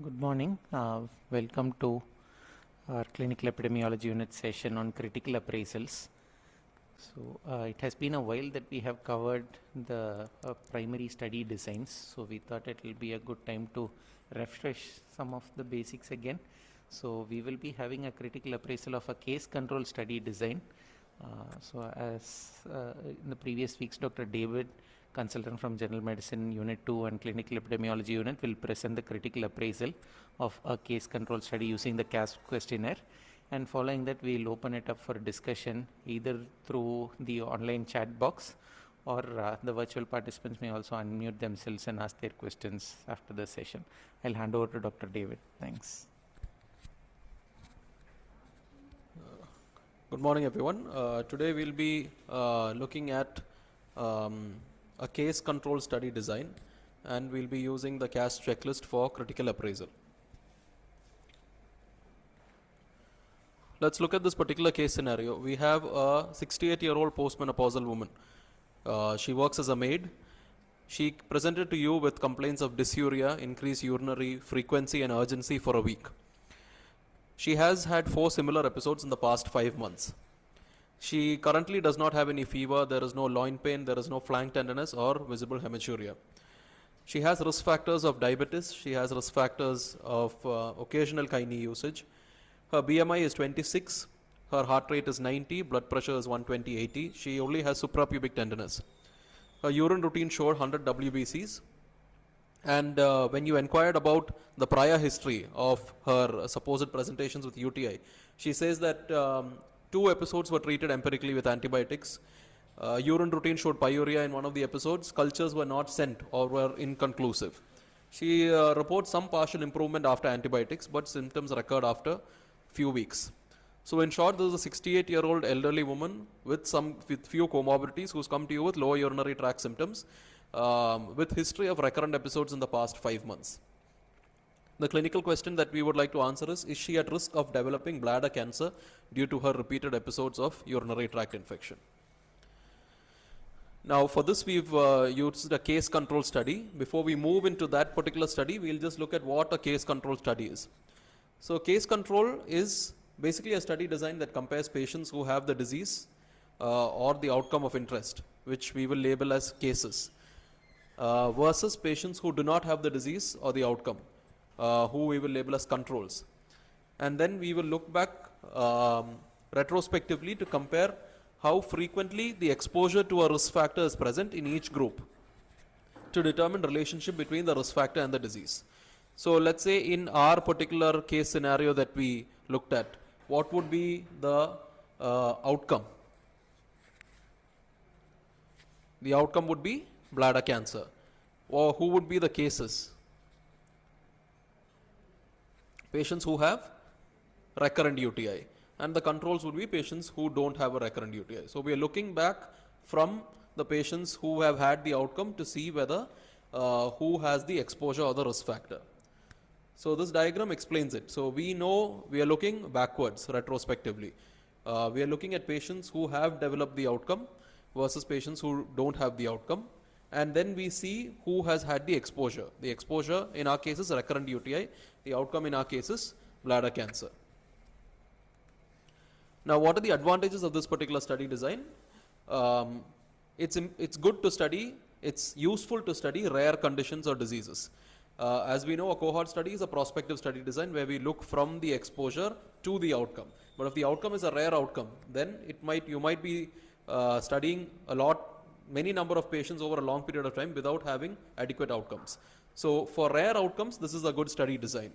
Good morning. Welcome to our clinical epidemiology unit session on critical appraisals. So it has been a while that we have covered the primary study designs. So we thought it will be a good time to refresh some of the basics again. So we will be having a critical appraisal of a case control study design. So as in the previous weeks, Dr. David, consultant from General Medicine Unit 2 and Clinical Epidemiology Unit, will present the critical appraisal of a case control study using the CASP questionnaire. And following that, we'll open it up for discussion either through the online chat box or the virtual participants may also unmute themselves and ask their questions after the session. I'll hand over to Dr. David. Thanks. Good morning, everyone. Today we'll be looking at a case control study design, and we'll be using the CAS checklist for critical appraisal. Let's look at this particular case scenario. We have a 68-year-old postmenopausal woman. She works as a maid. She presented to you with complaints of dysuria, increased urinary frequency and urgency for a week. She has had 4 similar episodes in the past 5 months. She currently does not have any fever, there is no loin pain, there is no flank tenderness or visible hematuria. She has risk factors of diabetes, she has risk factors of occasional kidney usage. Her BMI is 26, her heart rate is 90, blood pressure is 120/80. She only has suprapubic tenderness. Her urine routine showed 100 WBCs. And when you inquired about the prior history of her supposed presentations with UTI, she says that 2 episodes were treated empirically with antibiotics. Urine routine showed pyuria in one of the episodes. Cultures were not sent or were inconclusive. She reports some partial improvement after antibiotics, but symptoms recurred after few weeks. So in short, this is a 68-year-old elderly woman with few comorbidities who's come to you with lower urinary tract symptoms, with history of recurrent episodes in the past 5 months. The clinical question that we would like to answer is she at risk of developing bladder cancer due to her repeated episodes of urinary tract infection? Now for this we've used a case control study. Before we move into that particular study, we'll just look at what a case control study is. So case control is basically a study design that compares patients who have the disease or the outcome of interest, which we will label as cases, versus patients who do not have the disease or the outcome, who we will label as controls. And then we will look back retrospectively to compare how frequently the exposure to a risk factor is present in each group to determine relationship between the risk factor and the disease. So let's say in our particular case scenario that we looked at, what would be the outcome? The outcome would be bladder cancer. Or who would be the cases? Patients who have recurrent UTI. And the controls would be patients who don't have a recurrent UTI. So we are looking back from the patients who have had the outcome to see whether who has the exposure or the risk factor. So this diagram explains it. So we know we are looking backwards retrospectively. We are looking at patients who have developed the outcome versus patients who don't have the outcome. And then we see who has had the exposure. The exposure in our case is recurrent UTI. The outcome in our case is bladder cancer. Now what are the advantages of this particular study design? It's good to study, it's useful to study rare conditions or diseases. As we know, a cohort study is a prospective study design where we look from the exposure to the outcome. But if the outcome is a rare outcome, then you might be studying many number of patients over a long period of time without having adequate outcomes. So for rare outcomes, this is a good study design.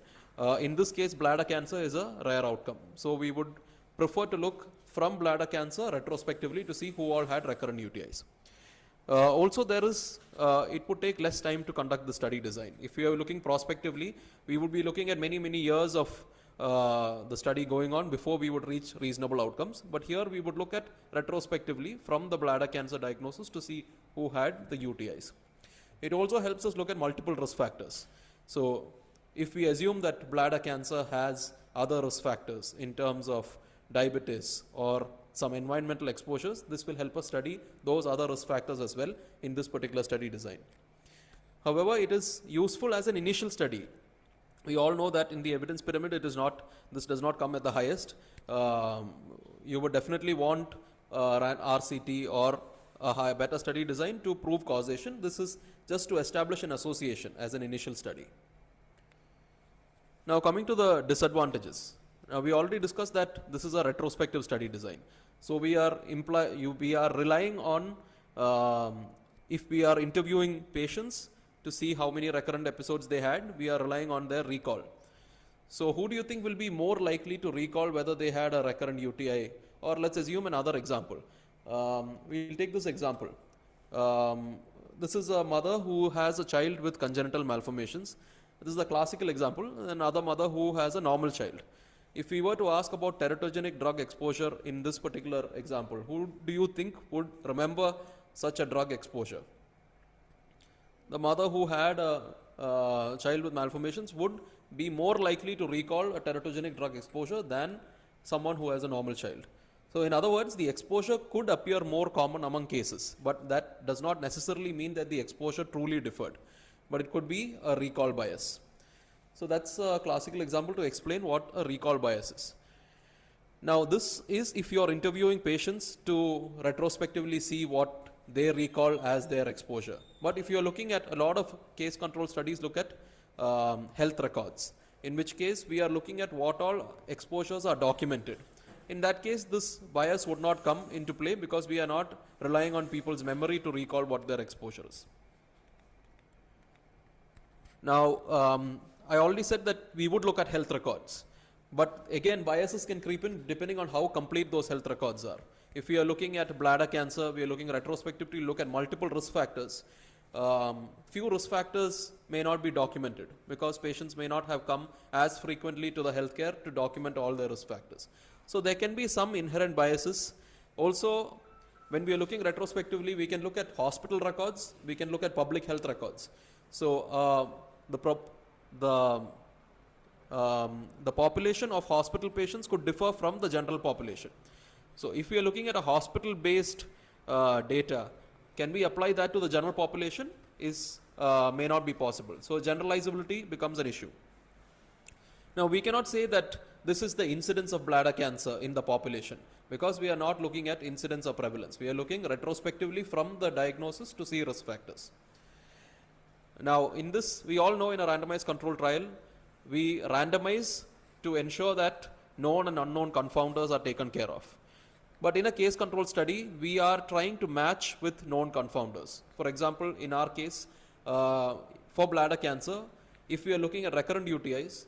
In this case, bladder cancer is a rare outcome. So we would prefer to look from bladder cancer retrospectively to see who all had recurrent UTIs. Also it would take less time to conduct the study design. If we are looking prospectively, we would be looking at many years of the study going on before we would reach reasonable outcomes. But here we would look at retrospectively from the bladder cancer diagnosis to see who had the UTIs. It also helps us look at multiple risk factors. So if we assume that bladder cancer has other risk factors in terms of diabetes or some environmental exposures, this will help us study those other risk factors as well in this particular study design. However, it is useful as an initial study We all know that in the evidence pyramid, this does not come at the highest. You would definitely want an RCT or a better study design to prove causation. This is just to establish an association as an initial study. Now coming to the disadvantages. Now we already discussed that this is a retrospective study design. So we are relying on, if we are interviewing patients to see how many recurrent episodes they had, we are relying on their recall. So who do you think will be more likely to recall whether they had a recurrent UTI? Or let's assume another example. We'll take this example. This is a mother who has a child with congenital malformations. This is the classical example. Another mother who has a normal child. If we were to ask about teratogenic drug exposure in this particular example, who do you think would remember such a drug exposure? The mother who had a child with malformations would be more likely to recall a teratogenic drug exposure than someone who has a normal child. So in other words, the exposure could appear more common among cases, but that does not necessarily mean that the exposure truly differed, but it could be a recall bias. So that's a classical example to explain what a recall bias is. Now this is if you are interviewing patients to retrospectively see what they recall as their exposure. But if you are looking at a lot of case control studies, look at health records, in which case we are looking at what all exposures are documented. In that case, this bias would not come into play because we are not relying on people's memory to recall what their exposure is. Now, I already said that we would look at health records, but again, biases can creep in depending on how complete those health records are. If we are looking at bladder cancer, we are looking retrospectively, look at multiple risk factors. Few risk factors may not be documented because patients may not have come as frequently to the healthcare to document all their risk factors. So there can be some inherent biases. Also, when we are looking retrospectively, we can look at hospital records, we can look at public health records. So the population of hospital patients could differ from the general population. So if we are looking at a hospital-based data, can we apply that to the general population? May not be possible. So generalizability becomes an issue. Now we cannot say that this is the incidence of bladder cancer in the population because we are not looking at incidence or prevalence. We are looking retrospectively from the diagnosis to see risk factors. Now in this, we all know in a randomized control trial, we randomize to ensure that known and unknown confounders are taken care of. But in a case control study, we are trying to match with known confounders. For example, in our case, for bladder cancer, if we are looking at recurrent UTIs,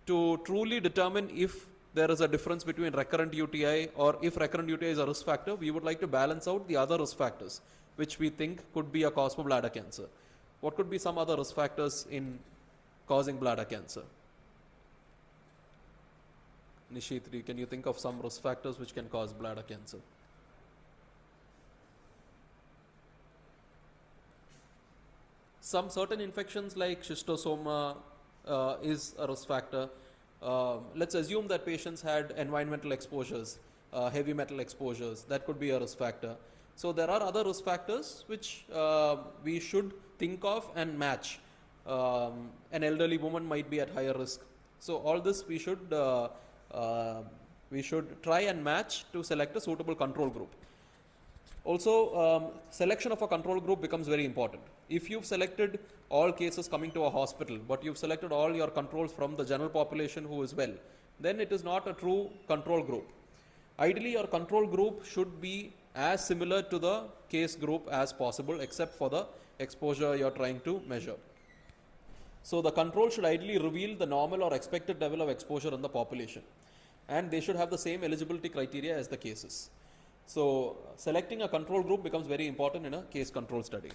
to truly determine if there is a difference between recurrent UTI or if recurrent UTI is a risk factor, we would like to balance out the other risk factors, which we think could be a cause for bladder cancer. What could be some other risk factors in causing bladder cancer? Nishitri, can you think of some risk factors which can cause bladder cancer? Some certain infections like schistosoma is a risk factor. Let's assume that patients had environmental exposures, heavy metal exposures. That could be a risk factor. So there are other risk factors which we should think of and match. An elderly woman might be at higher risk. So all this we should try and match to select a suitable control group. Also, selection of a control group becomes very important. If you've selected all cases coming to a hospital, but you've selected all your controls from the general population who is well, then it is not a true control group. Ideally, your control group should be as similar to the case group as possible, except for the exposure you're trying to measure. So the control should ideally reveal the normal or expected level of exposure in the population, and they should have the same eligibility criteria as the cases. So selecting a control group becomes very important in a case control study.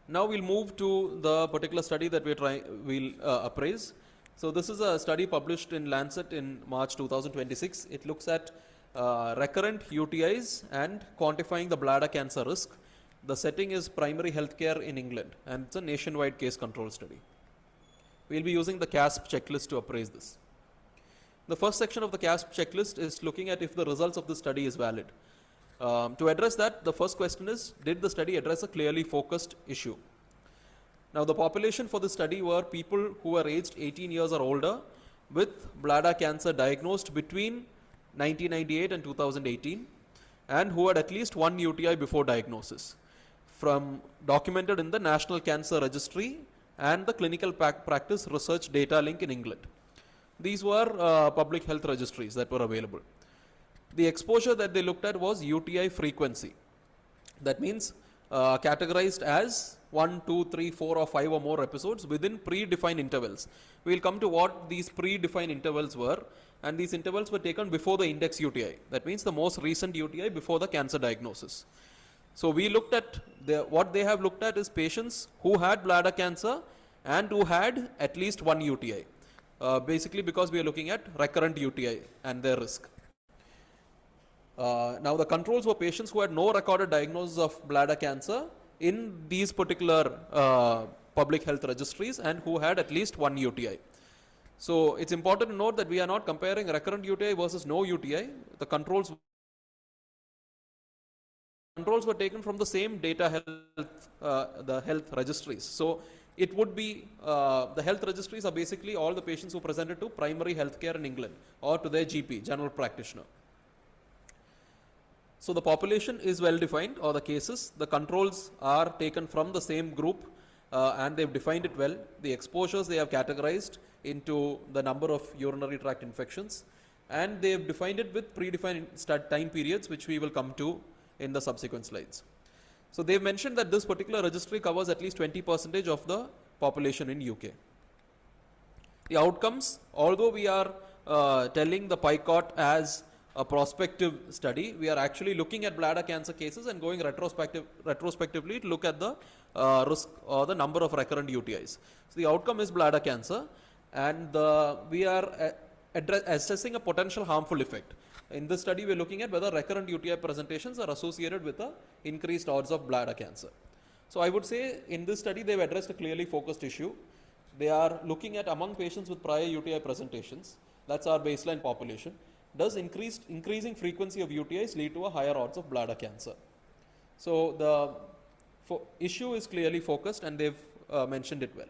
Now we'll move to the particular study that we'll appraise. So this is a study published in Lancet in March 2026. It looks at recurrent UTIs and quantifying the bladder cancer risk. The setting is primary healthcare in England, and it's a nationwide case control study. We'll be using the CASP checklist to appraise this. The first section of the CASP checklist is looking at if the results of the study is valid. To address that, the first question is, did the study address a clearly focused issue? Now the population for the study were people who were aged 18 years or older with bladder cancer diagnosed between 1998 and 2018 and who had at least one UTI before diagnosis, from documented in the National Cancer Registry and the Clinical Practice Research Data Link in England. These were public health registries that were available. The exposure that they looked at was UTI frequency. That means categorized as 1, 2, 3, 4 or 5 or more episodes within predefined intervals. We will come to what these predefined intervals were, and these intervals were taken before the index UTI. That means the most recent UTI before the cancer diagnosis. So we looked at what they have looked at is patients who had bladder cancer and who had at least one UTI. Basically because we are looking at recurrent UTI and their risk. Now the controls were patients who had no recorded diagnosis of bladder cancer in these particular public health registries and who had at least one UTI. So it's important to note that we are not comparing recurrent UTI versus no UTI. The controls were taken from the same data health, the health registries. So it would be, the health registries are basically all the patients who presented to primary healthcare in England or to their GP, general practitioner. So the population is well defined, or the cases. The controls are taken from the same group and they've defined it well. The exposures they have categorized into the number of urinary tract infections, and they've defined it with predefined time periods, which we will come to in the subsequent slides. So they've mentioned that this particular registry covers at least 20% of the population in UK. The outcomes, although we are telling the PICOT as a prospective study, we are actually looking at bladder cancer cases and going retrospectively to look at the risk or the number of recurrent UTIs. So the outcome is bladder cancer, and we are assessing a potential harmful effect. In this study, we are looking at whether recurrent UTI presentations are associated with the increased odds of bladder cancer. So I would say in this study, they've addressed a clearly focused issue. They are looking at among patients with prior UTI presentations, that's our baseline population, does increasing frequency of UTIs lead to a higher odds of bladder cancer? So the issue is clearly focused and they've mentioned it well.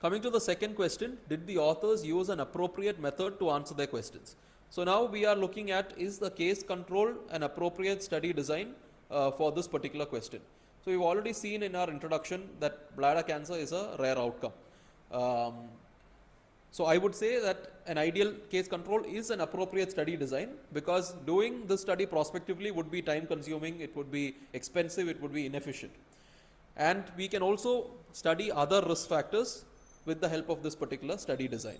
Coming to the second question, did the authors use an appropriate method to answer their questions? So now we are looking at, is the case control an appropriate study design for this particular question? So we've already seen in our introduction that bladder cancer is a rare outcome. So I would say that an ideal case control is an appropriate study design, because doing this study prospectively would be time consuming, it would be expensive, it would be inefficient. And we can also study other risk factors with the help of this particular study design.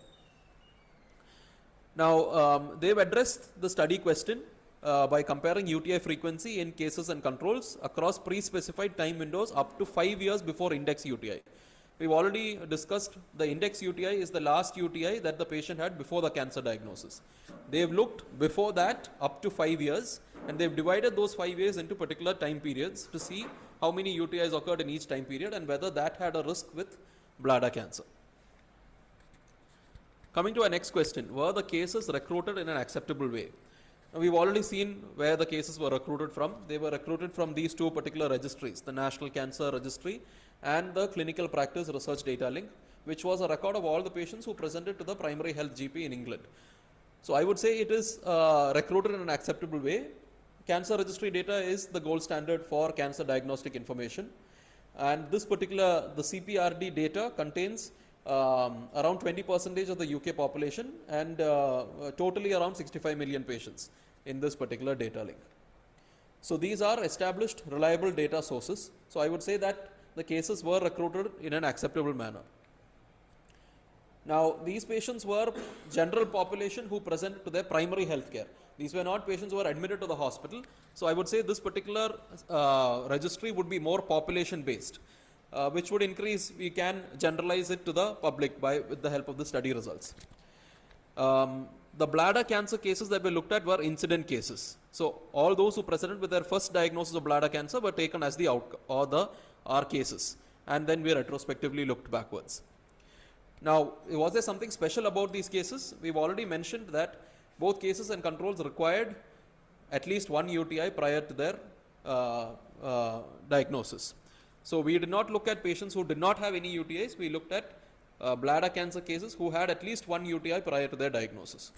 Now they've addressed the study question by comparing UTI frequency in cases and controls across pre-specified time windows up to 5 years before index UTI. We've already discussed the index UTI is the last UTI that the patient had before the cancer diagnosis. They've looked before that up to 5 years, and they've divided those 5 years into particular time periods to see how many UTIs occurred in each time period and whether that had a risk with bladder cancer. Coming to our next question, were the cases recruited in an acceptable way? Now, we've already seen where the cases were recruited from. They were recruited from these two particular registries, the National Cancer Registry and the Clinical Practice Research Data Link, which was a record of all the patients who presented to the primary health GP in England. So I would say it is recruited in an acceptable way. Cancer registry data is the gold standard for cancer diagnostic information. And this particular, the CPRD data contains around 20% of the UK population and totally around 65 million patients in this particular data link. So these are established reliable data sources. So I would say that the cases were recruited in an acceptable manner. Now these patients were general population who presented to their primary health care. These were not patients who were admitted to the hospital. So I would say this particular registry would be more population based. Which would increase, we can generalize it to the public with the help of the study results. The bladder cancer cases that were looked at were incident cases. So all those who presented with their first diagnosis of bladder cancer were taken as the outcome or the R cases, and then we retrospectively looked backwards. Now, was there something special about these cases? We've already mentioned that both cases and controls required at least one UTI prior to their diagnosis. So we did not look at patients who did not have any UTIs. We looked at bladder cancer cases who had at least one UTI prior to their diagnosis.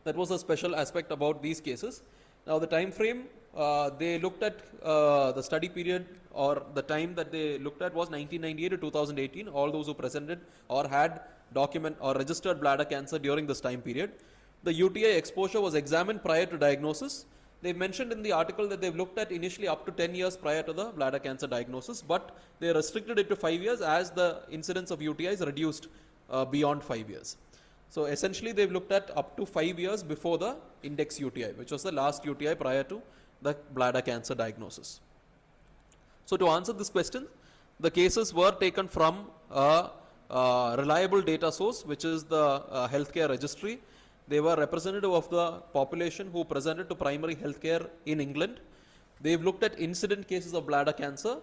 That was a special aspect about these cases. Now the time frame they looked at, the study period or the time that they looked at was 1998 to 2018. All those who presented or had document or registered bladder cancer during this time period. The UTI exposure was examined prior to diagnosis. They mentioned in the article that they've looked at initially up to 10 years prior to the bladder cancer diagnosis, but they restricted it to 5 years as the incidence of UTIs reduced beyond 5 years. So essentially they've looked at up to 5 years before the index UTI, which was the last UTI prior to the bladder cancer diagnosis. So to answer this question, the cases were taken from a reliable data source, which is the healthcare registry. They were representative of the population who presented to primary healthcare in England. They've looked at incident cases of bladder cancer,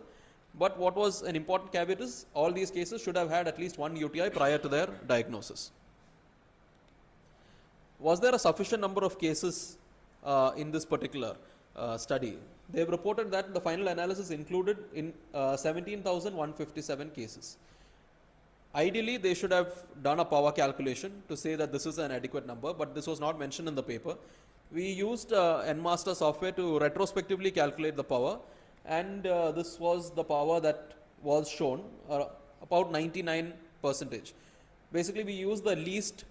but what was an important caveat is all these cases should have had at least one UTI prior to their diagnosis. Was there a sufficient number of cases in this particular study? They've reported that the final analysis included in 17,157 cases. Ideally, they should have done a power calculation to say that this is an adequate number, but this was not mentioned in the paper. We used NMaster software to retrospectively calculate the power, and this was the power that was shown, about 99%. Basically, we used the least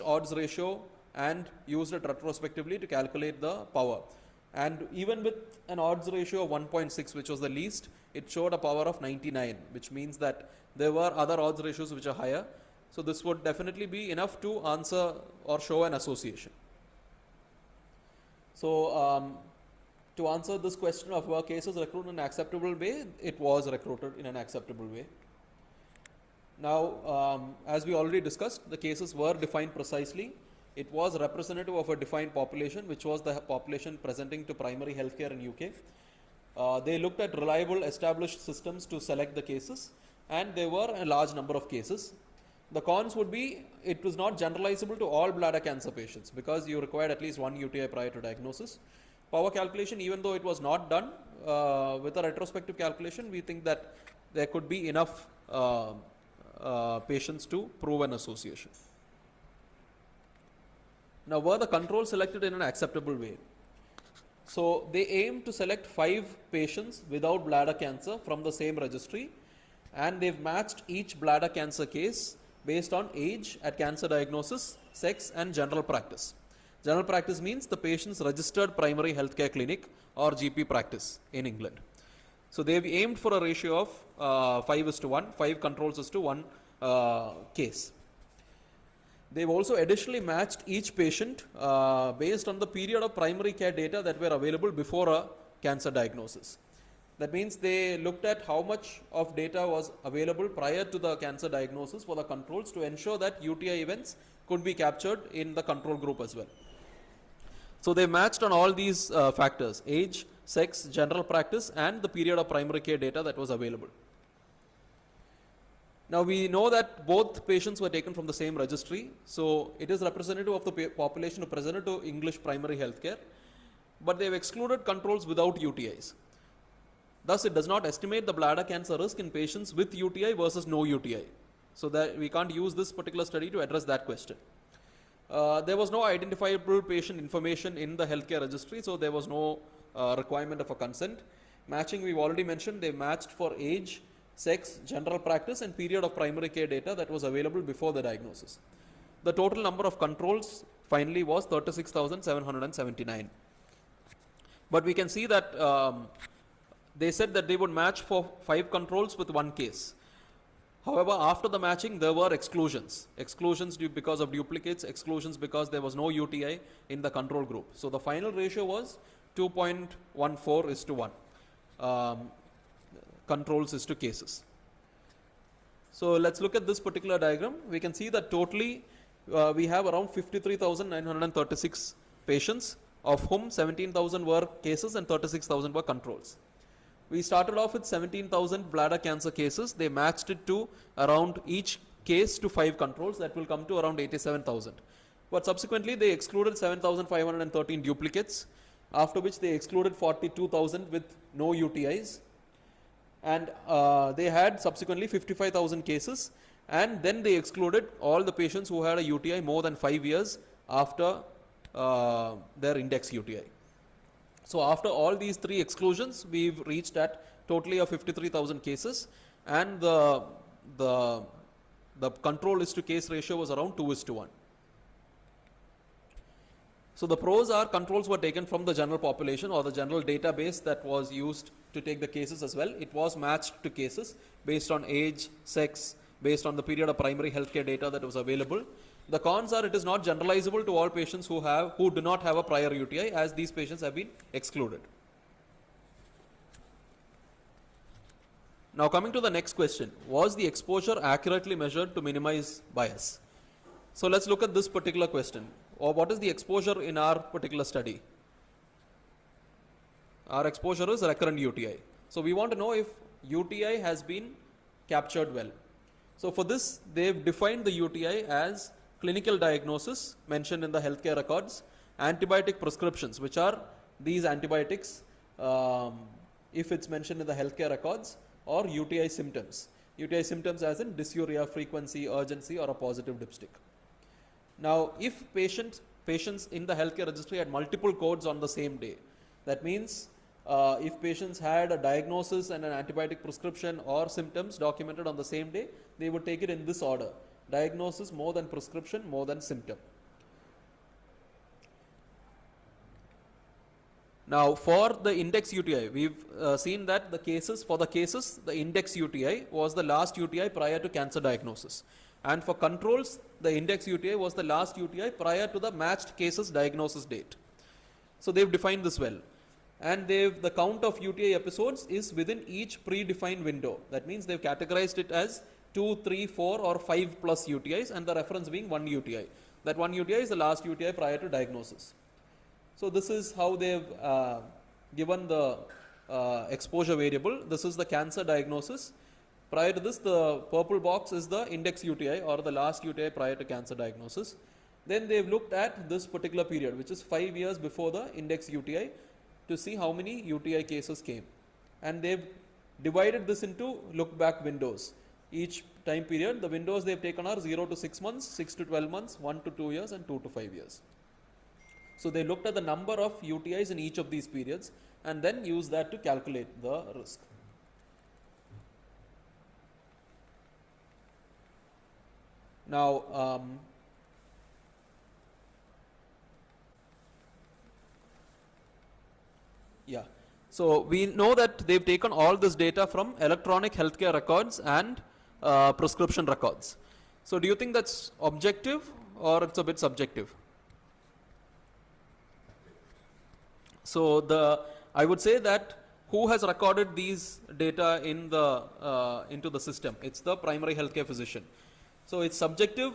odds ratio and used it retrospectively to calculate the power. And even with an odds ratio of 1.6, which was the least, it showed a power of 99, which means that there were other odds ratios which are higher. So this would definitely be enough to answer or show an association. So to answer this question of were cases recruited in an acceptable way, it was recruited in an acceptable way. Now, as we already discussed, the cases were defined precisely. It was representative of a defined population, which was the population presenting to primary healthcare in UK. They looked at reliable established systems to select the cases, and there were a large number of cases. The cons would be it was not generalizable to all bladder cancer patients because you required at least one UTI prior to diagnosis. Power calculation, even though it was not done with a retrospective calculation, we think that there could be enough patients to prove an association. Now, were the controls selected in an acceptable way? So they aim to select 5 patients without bladder cancer from the same registry, and they've matched each bladder cancer case based on age at cancer diagnosis, sex, and general practice. General practice means the patient's registered primary healthcare clinic or GP practice in England. So they've aimed for a ratio of 5:1, 5 controls is to 1 case. They've also additionally matched each patient based on the period of primary care data that were available before a cancer diagnosis. That means they looked at how much of data was available prior to the cancer diagnosis for the controls to ensure that UTI events could be captured in the control group as well. So they matched on all these factors: age, sex, general practice, and the period of primary care data that was available. Now we know that both patients were taken from the same registry, so it is representative of the population who presented to English primary healthcare, but they have excluded controls without UTIs. Thus, it does not estimate the bladder cancer risk in patients with UTI versus no UTI. So that we can't use this particular study to address that question. There was no identifiable patient information in the healthcare registry, so there was no requirement of a consent. Matching, we've already mentioned, they matched for age, sex, general practice, and period of primary care data that was available before the diagnosis. The total number of controls finally was 36,779. But we can see that they said that they would match for 5 controls with 1 case. However, after the matching, there were exclusions. Exclusions because of duplicates, exclusions because there was no UTI in the control group. So the final ratio was 2.14:1. Controls is to cases. So let's look at this particular diagram. We can see that totally we have around 53,936 patients, of whom 17,000 were cases and 36,000 were controls. We started off with 17,000 bladder cancer cases. They matched it to around each case to 5 controls. That will come to around 87,000. But subsequently they excluded 7,513 duplicates, after which they excluded 42,000 with no UTIs, and they had subsequently 55,000 cases, and then they excluded all the patients who had a UTI more than 5 years after their index UTI. So after all these three exclusions, we've reached at totally of 53,000 cases, and the control is to case ratio was around 2:1. So the pros are controls were taken from the general population or the general database that was used to take the cases as well. It was matched to cases based on age, sex, based on the period of primary healthcare data that was available. The cons are it is not generalizable to all patients who do not have a prior UTI, as these patients have been excluded. Now coming to the next question, was the exposure accurately measured to minimize bias? So let's look at this particular question. Or what is the exposure in our particular study? Our exposure is recurrent UTI. So we want to know if UTI has been captured well. So for this, they've defined the UTI as clinical diagnosis mentioned in the healthcare records, antibiotic prescriptions, which are these antibiotics if it's mentioned in the healthcare records, or UTI symptoms. UTI symptoms as in dysuria, frequency, urgency, or a positive dipstick. Now, if patients in the healthcare registry had multiple codes on the same day, that means if patients had a diagnosis and an antibiotic prescription or symptoms documented on the same day, they would take it in this order: diagnosis more than prescription more than symptom. Now, for the index UTI, we've seen that the index UTI was the last UTI prior to cancer diagnosis. And for controls, the index UTI was the last UTI prior to the matched cases diagnosis date. So they've defined this well. And the count of UTI episodes is within each predefined window. That means they've categorized it as 2, 3, 4 or 5 plus UTIs, and the reference being 1 UTI. That 1 UTI is the last UTI prior to diagnosis. So this is how they've given the exposure variable. This is the cancer diagnosis. Prior to this, the purple box is the index UTI or the last UTI prior to cancer diagnosis. Then they've looked at this particular period, which is 5 years before the index UTI, to see how many UTI cases came. And they've divided this into look back windows. Each time period, the windows they've taken are 0 to 6 months, 6 to 12 months, 1 to 2 years, and 2 to 5 years. So they looked at the number of UTIs in each of these periods and then used that to calculate the risk. Now, so we know that they've taken all this data from electronic healthcare records and prescription records. So do you think that's objective or it's a bit subjective? So I would say that who has recorded these data in into the system? It's the primary healthcare physician. So it's subjective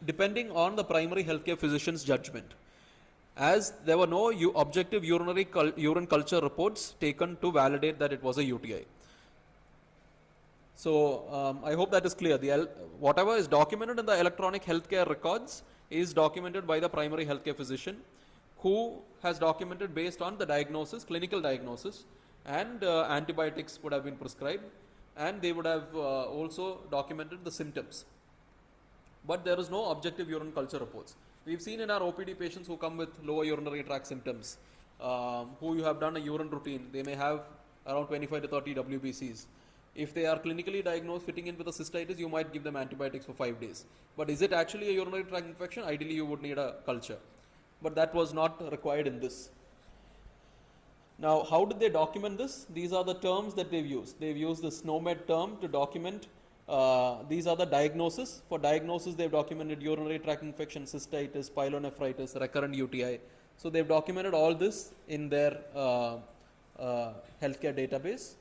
depending on the primary healthcare physician's judgment, as there were no objective urine culture reports taken to validate that it was a UTI. So I hope that is clear. Whatever is documented in the electronic healthcare records is documented by the primary healthcare physician, who has documented based on the diagnosis, clinical diagnosis, and antibiotics would have been prescribed, and they would have also documented the symptoms. But there is no objective urine culture reports. We've seen in our OPD patients who come with lower urinary tract symptoms, who you have done a urine routine, they may have around 25 to 30 WBCs. If they are clinically diagnosed fitting in with a cystitis, you might give them antibiotics for 5 days. But is it actually a urinary tract infection? Ideally, you would need a culture. But that was not required in this. Now, how did they document this? These are the terms that they've used. They've used the SNOMED term to document. These are the diagnosis. For diagnosis, they've documented urinary tract infection, cystitis, pyelonephritis, recurrent UTI. So they've documented all this in their healthcare database.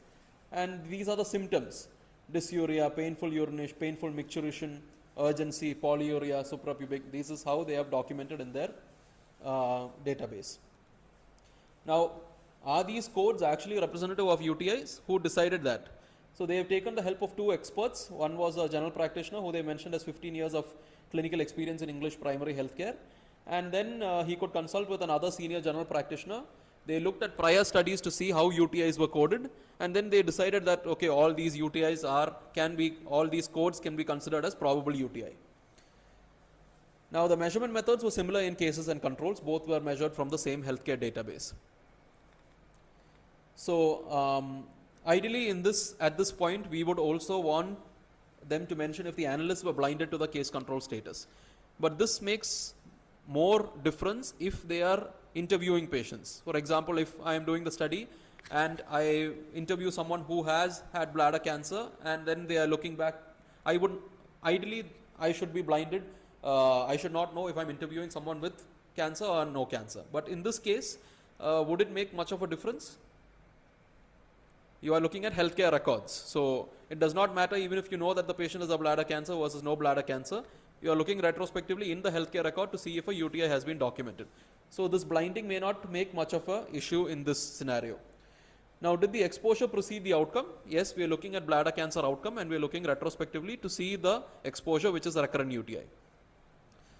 And these are the symptoms: dysuria, painful urination, painful micturition, urgency, polyuria, suprapubic. This is how they have documented in their database. Now, are these codes actually representative of UTIs? Who decided that? So they have taken the help of 2 experts. One was a general practitioner who they mentioned has 15 years of clinical experience in English primary healthcare, and then he could consult with another senior general practitioner They looked at prior studies to see how UTIs were coded, and then they decided that okay, all these UTIs all these codes can be considered as probable UTI. Now the measurement methods were similar in cases and controls. Both were measured from the same healthcare database. So ideally at this point we would also want them to mention if the analysts were blinded to the case control status. But this makes more difference if they are interviewing patients. For example, if I am doing the study and I interview someone who has had bladder cancer and then they are looking back, ideally I should be blinded. I should not know if I'm interviewing someone with cancer or no cancer. But in this case, would it make much of a difference? You are looking at healthcare records. So it does not matter even if you know that the patient has a bladder cancer versus no bladder cancer. You are looking retrospectively in the healthcare record to see if a UTI has been documented. So this blinding may not make much of a issue in this scenario. Now, did the exposure precede the outcome? Yes, we are looking at bladder cancer outcome and we are looking retrospectively to see the exposure, which is a recurrent UTI.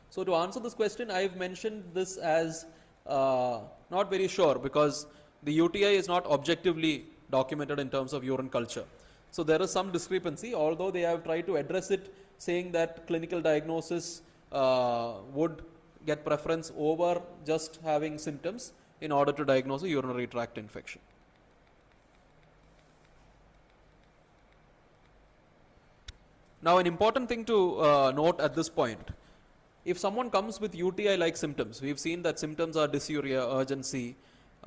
So to answer this question, I have mentioned this as not very sure because the UTI is not objectively documented in terms of urine culture. So there is some discrepancy, although they have tried to address it saying that clinical diagnosis would get preference over just having symptoms in order to diagnose a urinary tract infection. Now an important thing to note at this point, if someone comes with UTI like symptoms, we've seen that symptoms are dysuria, urgency,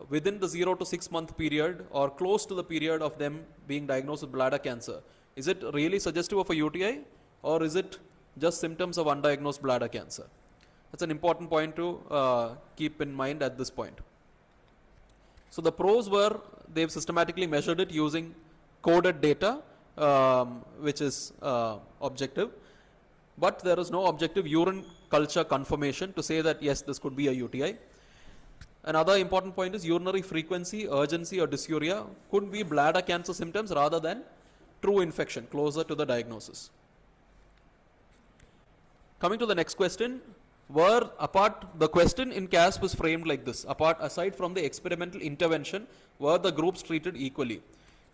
within the 0 to 6 month period or close to the period of them being diagnosed with bladder cancer, is it really suggestive of a UTI or is it just symptoms of undiagnosed bladder cancer? That's an important point to keep in mind at this point. So the pros were they've systematically measured it using coded data, which is objective, but there is no objective urine culture confirmation to say that yes, this could be a UTI. Another important point is urinary frequency, urgency or dysuria could be bladder cancer symptoms rather than true infection, closer to the diagnosis. Coming to the next question, the question in CAS was framed like this: aside from the experimental intervention, were the groups treated equally?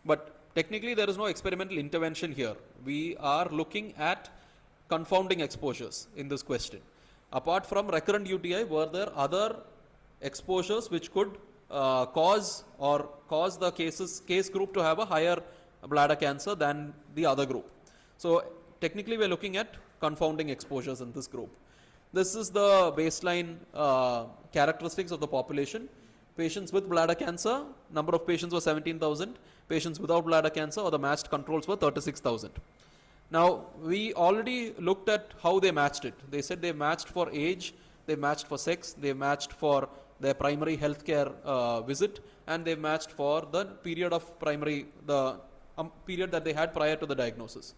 But technically there is no experimental intervention here. We are looking at confounding exposures in this question. Apart from recurrent UTI, were there other exposures which could cause the case group to have a higher bladder cancer than the other group? So technically we are looking at confounding exposures in this group. This is the baseline characteristics of the population. Patients with bladder cancer, number of patients were 17,000. Patients without bladder cancer or the matched controls were 36,000. Now we already looked at how they matched it. They said they matched for age, they matched for sex, they matched for their primary healthcare visit, and they matched for the period of period that they had prior to the diagnosis.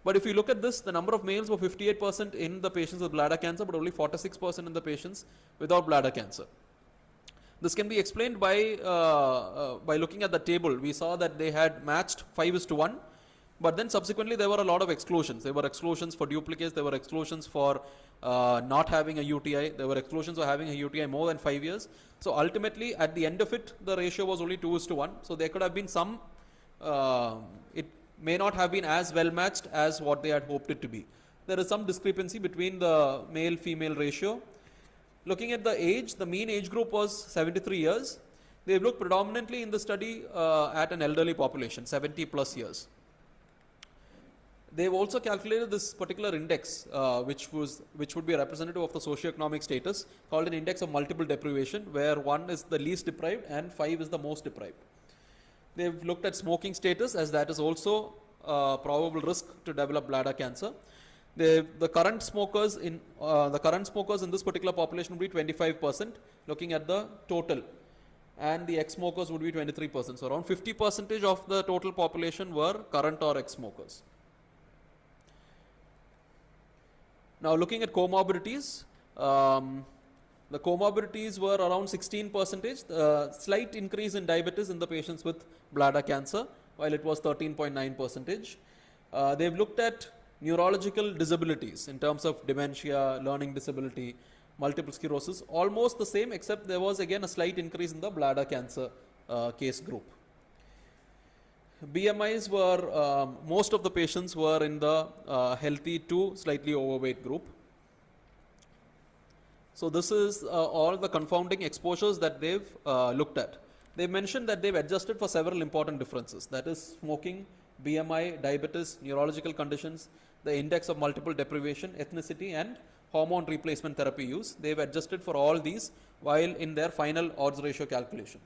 But if you look at this, the number of males were 58% in the patients with bladder cancer, but only 46% in the patients without bladder cancer. This can be explained by looking at the table. We saw that they had matched 5:1, but then subsequently there were a lot of exclusions. There were exclusions for duplicates, there were exclusions for not having a UTI, there were exclusions for having a UTI more than 5 years. So ultimately at the end of it, the ratio was only 2:1. So there could have been some, it may not have been as well matched as what they had hoped it to be. There is some discrepancy between the male-female ratio. Looking at the age, the mean age group was 73 years. They looked predominantly in the study at an elderly population, 70 plus years. They've also calculated this particular index, which would be a representative of the socioeconomic status, called an index of multiple deprivation, where 1 is the least deprived and 5 is the most deprived. They've looked at smoking status, as that is also a probable risk to develop bladder cancer. The current smokers in this particular population would be 25%, looking at the total, and the ex-smokers would be 23%. So around 50% of the total population were current or ex-smokers. Now looking at comorbidities, the comorbidities were around 16%, slight increase in diabetes in the patients with bladder cancer, while it was 13.9%. They've looked at neurological disabilities in terms of dementia, learning disability, multiple sclerosis, almost the same, except there was again a slight increase in the bladder cancer case group. BMIs were, most of the patients were in the healthy to slightly overweight group. So this is all the confounding exposures that they've looked at. They mentioned that they've adjusted for several important differences, that is smoking, BMI, diabetes, neurological conditions, the index of multiple deprivation, ethnicity, and hormone replacement therapy use. They've adjusted for all these while in their final odds ratio calculation.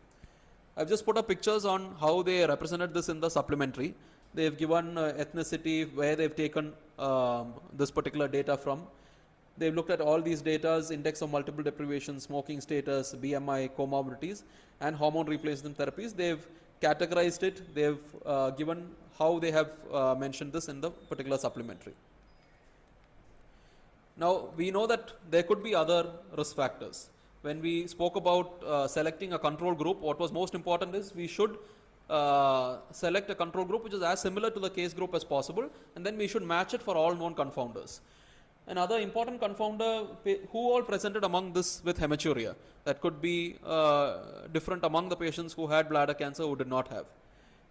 I've just put up pictures on how they represented this in the supplementary. They've given ethnicity, where they've taken this particular data from. They've looked at all these data, index of multiple deprivation, smoking status, BMI, comorbidities, and hormone replacement therapies. They've categorized it. They've given how they have mentioned this in the particular supplementary. Now, we know that there could be other risk factors. When we spoke about selecting a control group, what was most important is we should select a control group which is as similar to the case group as possible, and then we should match it for all known confounders. Another important confounder, who all presented among this with hematuria, that could be different among the patients who had bladder cancer who did not have.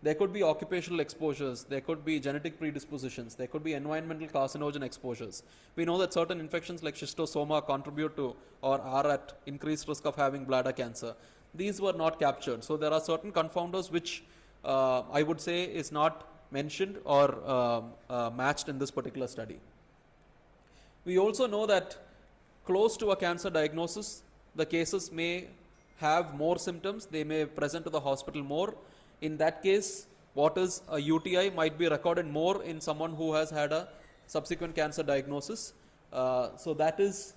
There could be occupational exposures, there could be genetic predispositions, there could be environmental carcinogen exposures. We know that certain infections like schistosoma contribute to or are at increased risk of having bladder cancer. These were not captured. So there are certain confounders which I would say is not mentioned or matched in this particular study. We also know that close to a cancer diagnosis, the cases may have more symptoms, they may present to the hospital more. In that case, what is a UTI might be recorded more in someone who has had a subsequent cancer diagnosis. So that is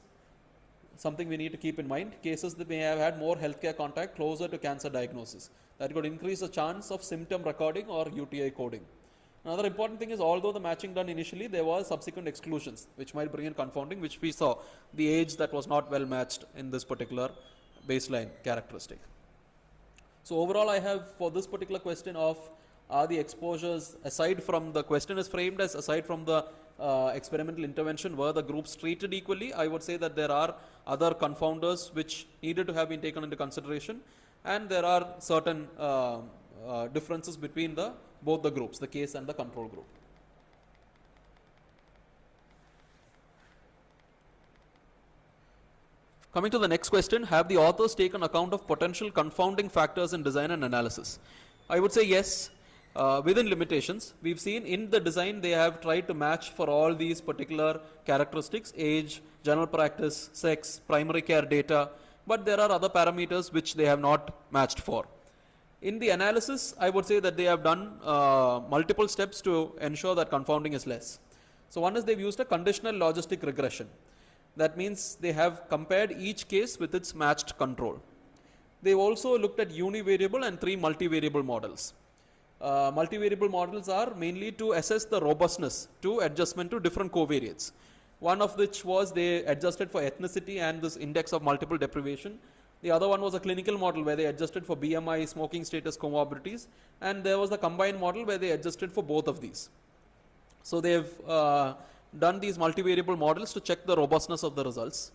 something we need to keep in mind. Cases that may have had more healthcare contact closer to cancer diagnosis. That could increase the chance of symptom recording or UTI coding. Another important thing is, although the matching done initially, there was subsequent exclusions which might bring in confounding, which we saw the age that was not well matched in this particular baseline characteristic. So overall, I have for this particular question of are the exposures, aside from the question is framed as aside from the experimental intervention, were the groups treated equally? I would say that there are other confounders which needed to have been taken into consideration, and there are certain differences between both the groups, the case and the control group. Coming to the next question, have the authors taken account of potential confounding factors in design and analysis? I would say yes, within limitations. We've seen in the design they have tried to match for all these particular characteristics: age, general practice, sex, primary care data, but there are other parameters which they have not matched for. In the analysis, I would say that they have done multiple steps to ensure that confounding is less. So one is they've used a conditional logistic regression. That means they have compared each case with its matched control. They've also looked at univariable and 3 multivariable models. Multivariable models are mainly to assess the robustness to adjustment to different covariates. One of which was they adjusted for ethnicity and this index of multiple deprivation. The other one was a clinical model where they adjusted for BMI, smoking status, comorbidities, and there was the combined model where they adjusted for both of these. So they've done these multivariable models to check the robustness of the results.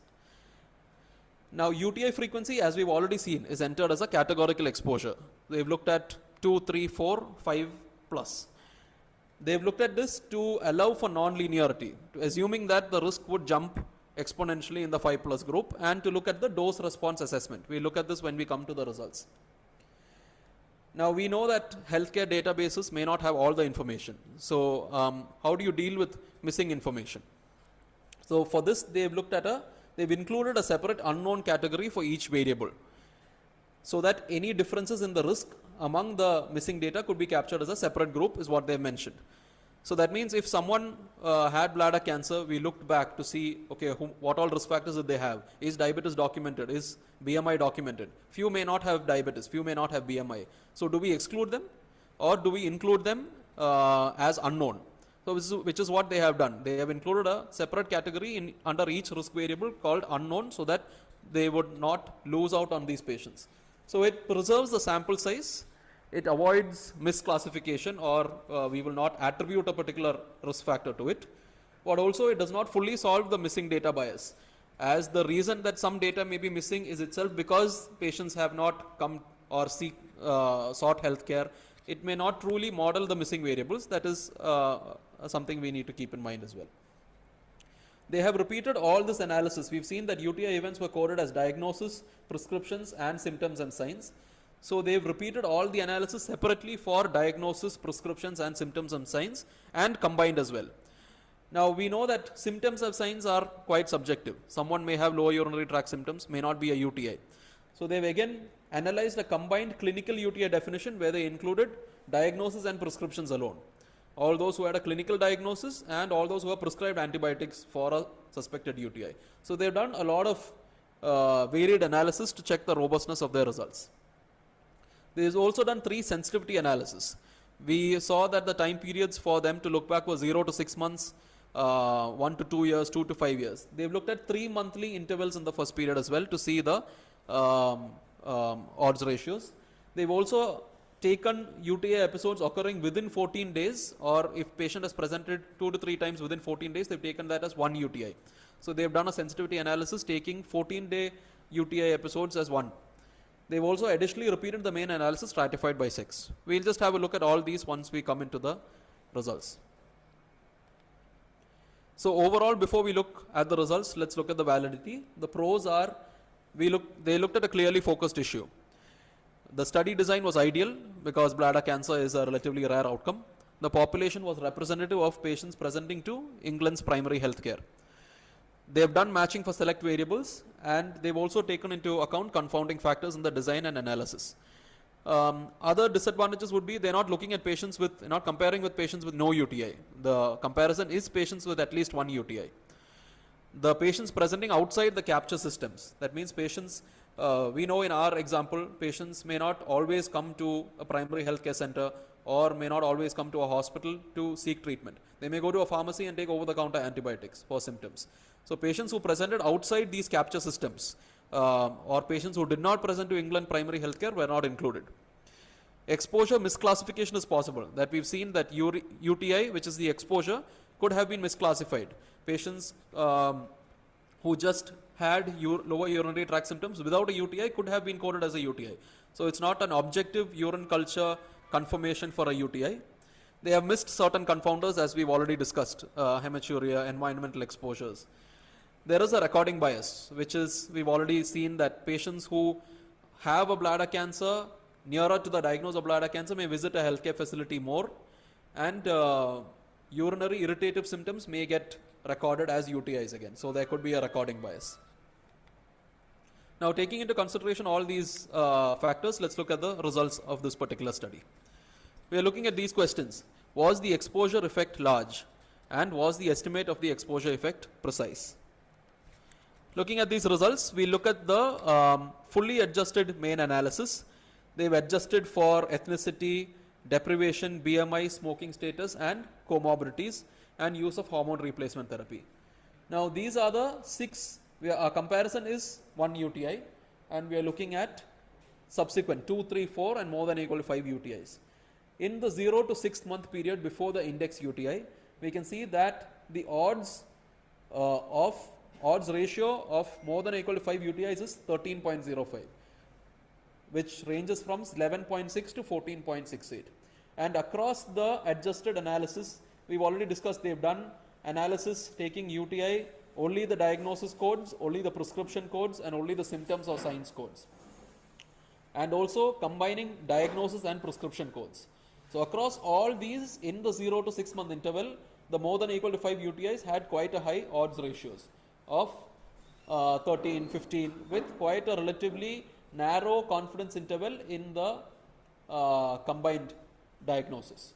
Now UTI frequency, as we've already seen, is entered as a categorical exposure. They've looked at 2, 3, 4, 5 plus. They've looked at this to allow for non-linearity, assuming that the risk would jump exponentially in the 5 plus group, and to look at the dose response assessment. We look at this when we come to the results. Now we know that healthcare databases may not have all the information. So how do you deal with missing information? So for this they've included a separate unknown category for each variable, so that any differences in the risk among the missing data could be captured as a separate group, is what they've mentioned. So that means if someone had bladder cancer, we looked back to see, okay, what all risk factors did they have? Is diabetes documented? Is BMI documented? Few may not have diabetes, few may not have BMI. So do we exclude them, or do we include them as unknown? So which is what they have done. They have included a separate category under each risk variable called unknown, so that they would not lose out on these patients. So it preserves the sample size. It avoids misclassification, or we will not attribute a particular risk factor to it. But also it does not fully solve the missing data bias. as the reason that some data may be missing is itself because patients have not come or sought healthcare. It may not truly model the missing variables. That is something we need to keep in mind as well. They have repeated all this analysis. We've seen that UTI events were coded as diagnosis, prescriptions, and symptoms and signs. So they've repeated all the analysis separately for diagnosis, prescriptions, and symptoms and signs, and combined as well. Now we know that symptoms and signs are quite subjective. Someone may have lower urinary tract symptoms, may not be a UTI. So they've again analyzed a combined clinical UTI definition where they included diagnosis and prescriptions alone. All those who had a clinical diagnosis and all those who are prescribed antibiotics for a suspected UTI. So they've done a lot of varied analysis to check the robustness of their results. They've also done 3 sensitivity analysis. We saw that the time periods for them to look back were 0 to 6 months, 1 to 2 years, 2 to 5 years. They've looked at 3 monthly intervals in the first period as well to see the odds ratios. They've also taken UTI episodes occurring within 14 days, or if patient has presented 2 to 3 times within 14 days, they've taken that as 1 UTI. So they've done a sensitivity analysis taking 14-day UTI episodes as 1. They've also additionally repeated the main analysis stratified by sex. We'll just have a look at all these once we come into the results. So overall, before we look at the results, let's look at the validity. The pros are, they looked at a clearly focused issue. The study design was ideal because bladder cancer is a relatively rare outcome. The population was representative of patients presenting to England's primary healthcare. They have done matching for select variables, and they've also taken into account confounding factors in the design and analysis. Other disadvantages would be they're not looking at patients with, not comparing with patients with no UTI. The comparison is patients with at least 1 UTI. The patients presenting outside the capture systems, that means patients, we know in our example, patients may not always come to a primary healthcare center or may not always come to a hospital to seek treatment. They may go to a pharmacy and take over-the-counter antibiotics for symptoms. So patients who presented outside these capture systems or patients who did not present to England primary healthcare were not included. Exposure misclassification is possible. That we've seen that UTI, which is the exposure, could have been misclassified. Patients who just had lower urinary tract symptoms without a UTI could have been coded as a UTI. So it's not an objective urine culture confirmation for a UTI. They have missed certain confounders as we've already discussed, hematuria, environmental exposures. There is a recording bias, which is, we've already seen that patients who have a bladder cancer nearer to the diagnosis of bladder cancer may visit a healthcare facility more, and urinary irritative symptoms may get recorded as UTIs again. So there could be a recording bias. Now, taking into consideration all these factors, let's look at the results of this particular study. We are looking at these questions. Was the exposure effect large? And was the estimate of the exposure effect precise? Looking at these results, we look at the fully adjusted main analysis. They've adjusted for ethnicity, deprivation, BMI, smoking status, and comorbidities, and use of hormone replacement therapy. Now, these are the 6. Our comparison is 1 UTI, and we are looking at subsequent 2, 3, 4, and more than or equal to 5 UTIs. In the 0 to 6 month period before the index UTI, we can see that the odds ratio of more than or equal to 5 UTIs is 13.05, which ranges from 11.6 to 14.68. And across the adjusted analysis, we've already discussed, they've done analysis taking UTI, only the diagnosis codes, only the prescription codes, and only the symptoms or signs codes. And also combining diagnosis and prescription codes. So across all these, in the 0 to 6 month interval, the more than or equal to 5 UTIs had quite a high odds ratios of 13, 15, with quite a relatively narrow confidence interval in the combined diagnosis.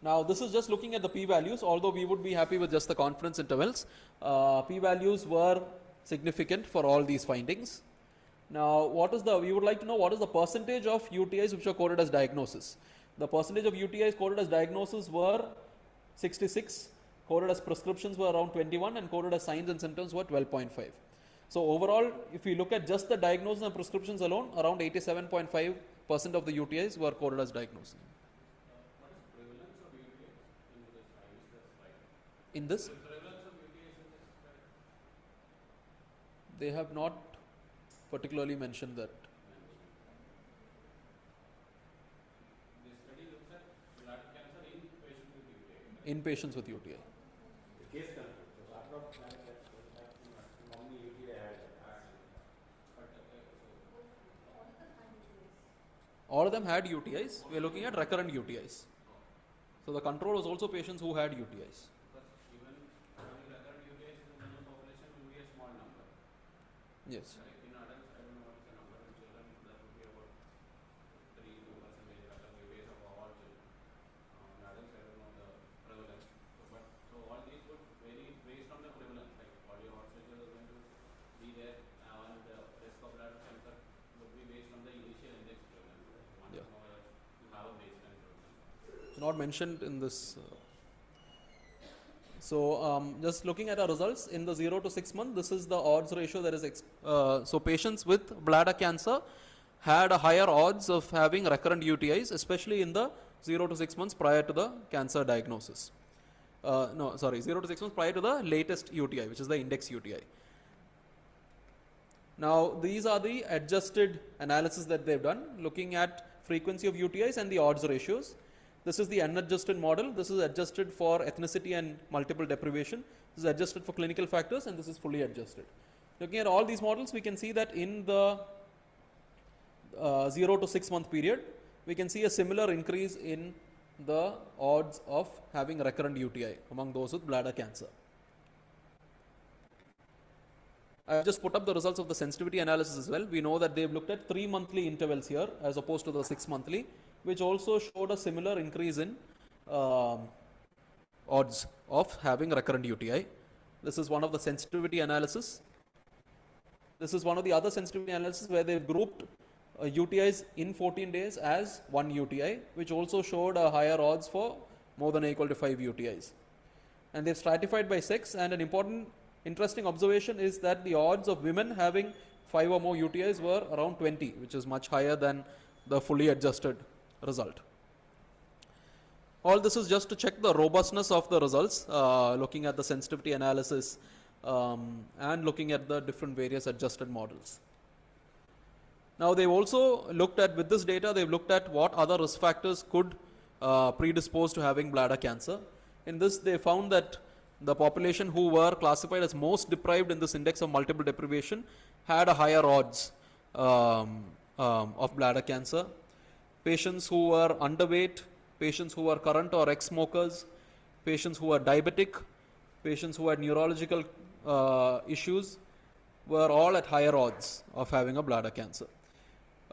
Now, this is just looking at the p-values, although we would be happy with just the confidence intervals. P-values were significant for all these findings. Now, we would like to know what is the percentage of UTIs which are coded as diagnosis. The percentage of UTIs coded as diagnosis were 66, coded as prescriptions were around 21, and coded as signs and symptoms were 12.5. So overall, if we look at just the diagnosis and prescriptions alone, around 87.5% of the UTIs were coded as diagnosis. In this? They have not particularly mentioned that. This study looks at bladder cancer in patients with UTI. In patients with UTI. The case control. So after bladder cancer, how many UTI had? All of them had UTIs. We are looking at recurrent UTIs. So the control was also patients who had UTIs. Even having recurrent UTIs in the general population will be a small number. Yes. Right? In adults, I don't know what is the number. In children, that would be about 3-2% recurrent UTIs of all children. In adults, I don't know the prevalence. So all these would vary based on the prevalence. Like cardiovascular is going to be there, and the risk of bladder cancer would be based on the initial index prevalence. One Yeah. to know whether you have a baseline prevalence. Not mentioned in this. Just looking at our results in the 0 to 6 month, this is the odds ratio that is. So patients with bladder cancer had a higher odds of having recurrent UTIs, especially in the 0 to 6 months prior to the cancer diagnosis. 0 to 6 months prior to the latest UTI, which is the index UTI. Now, these are the adjusted analysis that they've done, looking at frequency of UTIs and the odds ratios. This is the unadjusted model. This is adjusted for ethnicity and multiple deprivation. This is adjusted for clinical factors, and this is fully adjusted. Looking at all these models, we can see that in the 0 to 6 month period, we can see a similar increase in the odds of having recurrent UTI among those with bladder cancer. I've just put up the results of the sensitivity analysis as well. We know that they've looked at 3 monthly intervals here as opposed to the 6 monthly, which also showed a similar increase in odds of having recurrent UTI. This is one of the sensitivity analysis. This is one of the other sensitivity analysis where they've grouped UTIs in 14 days as one UTI, which also showed a higher odds for more than or equal to 5 UTIs. And they've stratified by sex, and an interesting observation is that the odds of women having 5 or more UTIs were around 20, which is much higher than the fully adjusted result. All this is just to check the robustness of the results, looking at the sensitivity analysis and looking at the different various adjusted models. Now they've also looked at, with this data, they've looked at what other risk factors could predispose to having bladder cancer. In this, they found that the population who were classified as most deprived in this index of multiple deprivation had a higher odds of bladder cancer. Patients who were underweight, patients who were current or ex-smokers, patients who were diabetic, patients who had neurological issues were all at higher odds of having a bladder cancer.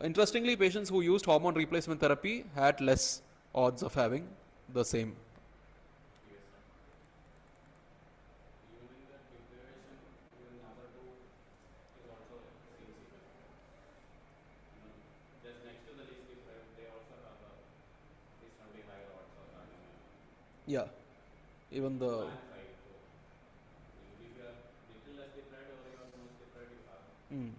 Interestingly, patients who used hormone replacement therapy had less odds of having the same. Even in the deprivation, even number 2 is also seems equal. Just next to the least deprived, they also have a reasonably higher odds of having Yeah, even the. and 5. So if you are little less deprived or you are most deprived, you have. And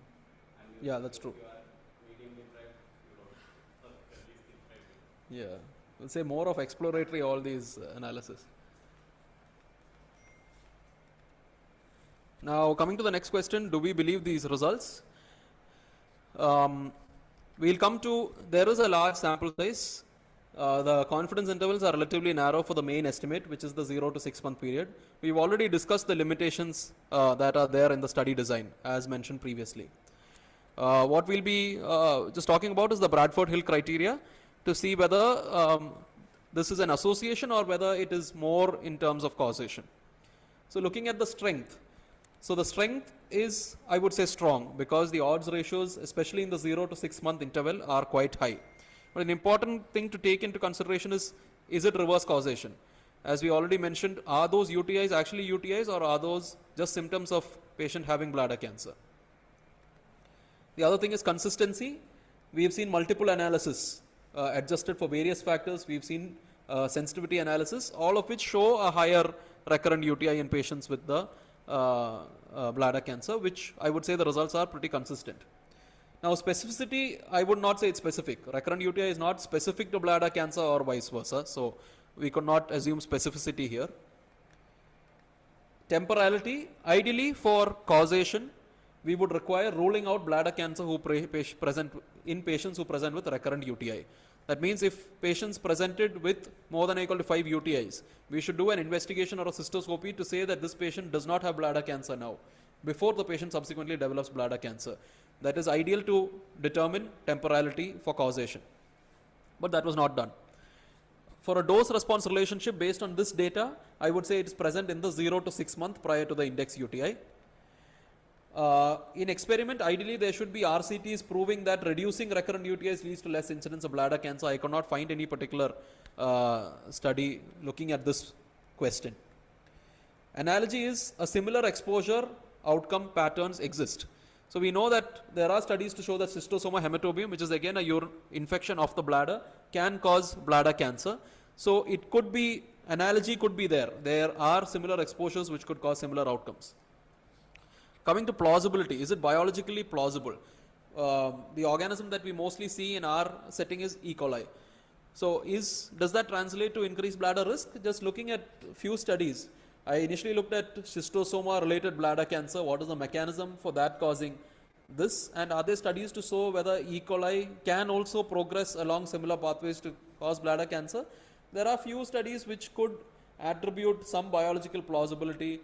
Yeah, that's true. If you are medium deprived, you don't. Or at least deprived. Yeah, we'll say more of exploratory all these analysis. Now coming to the next question, do we believe these results? We'll come to, there is a large sample size. The confidence intervals are relatively narrow for the main estimate, which is the 0 to 6 month period. We've already discussed the limitations that are there in the study design, as mentioned previously. What we'll be just talking about is the Bradford-Hill criteria to see whether this is an association or whether it is more in terms of causation. So looking at the strength. So the strength is, I would say, strong because the odds ratios, especially in the 0 to 6 month interval, are quite high. But an important thing to take into consideration is it reverse causation? As we already mentioned, are those UTIs actually UTIs or are those just symptoms of patient having bladder cancer? The other thing is consistency. We have seen multiple analysis adjusted for various factors. We've seen sensitivity analysis, all of which show a higher recurrent UTI in patients with the bladder cancer, which I would say the results are pretty consistent. Now specificity, I would not say it's specific. Recurrent UTI is not specific to bladder cancer or vice versa, so we could not assume specificity here. Temporality, ideally for causation, we would require ruling out bladder cancer in patients who present with recurrent UTI. That means if patients presented with more than or equal to 5 UTIs, we should do an investigation or a cystoscopy to say that this patient does not have bladder cancer now, before the patient subsequently develops bladder cancer. That is ideal to determine temporality for causation. But that was not done. For a dose-response relationship based on this data, I would say it is present in the 0 to 6 month prior to the index UTI. In experiment, ideally there should be RCTs proving that reducing recurrent UTIs leads to less incidence of bladder cancer. I could not find any particular study looking at this question. Analogy is a similar exposure outcome patterns exist. So we know that there are studies to show that cystosoma hematobium, which is again a urine infection of the bladder, can cause bladder cancer. So it could be, analogy could be there. There are similar exposures which could cause similar outcomes. Coming to plausibility, is it biologically plausible? The organism that we mostly see in our setting is E. coli. So does that translate to increased bladder risk? Just looking at few studies, I initially looked at schistosoma related bladder cancer. What is the mechanism for that causing this? And are there studies to show whether E. coli can also progress along similar pathways to cause bladder cancer? There are few studies which could attribute some biological plausibility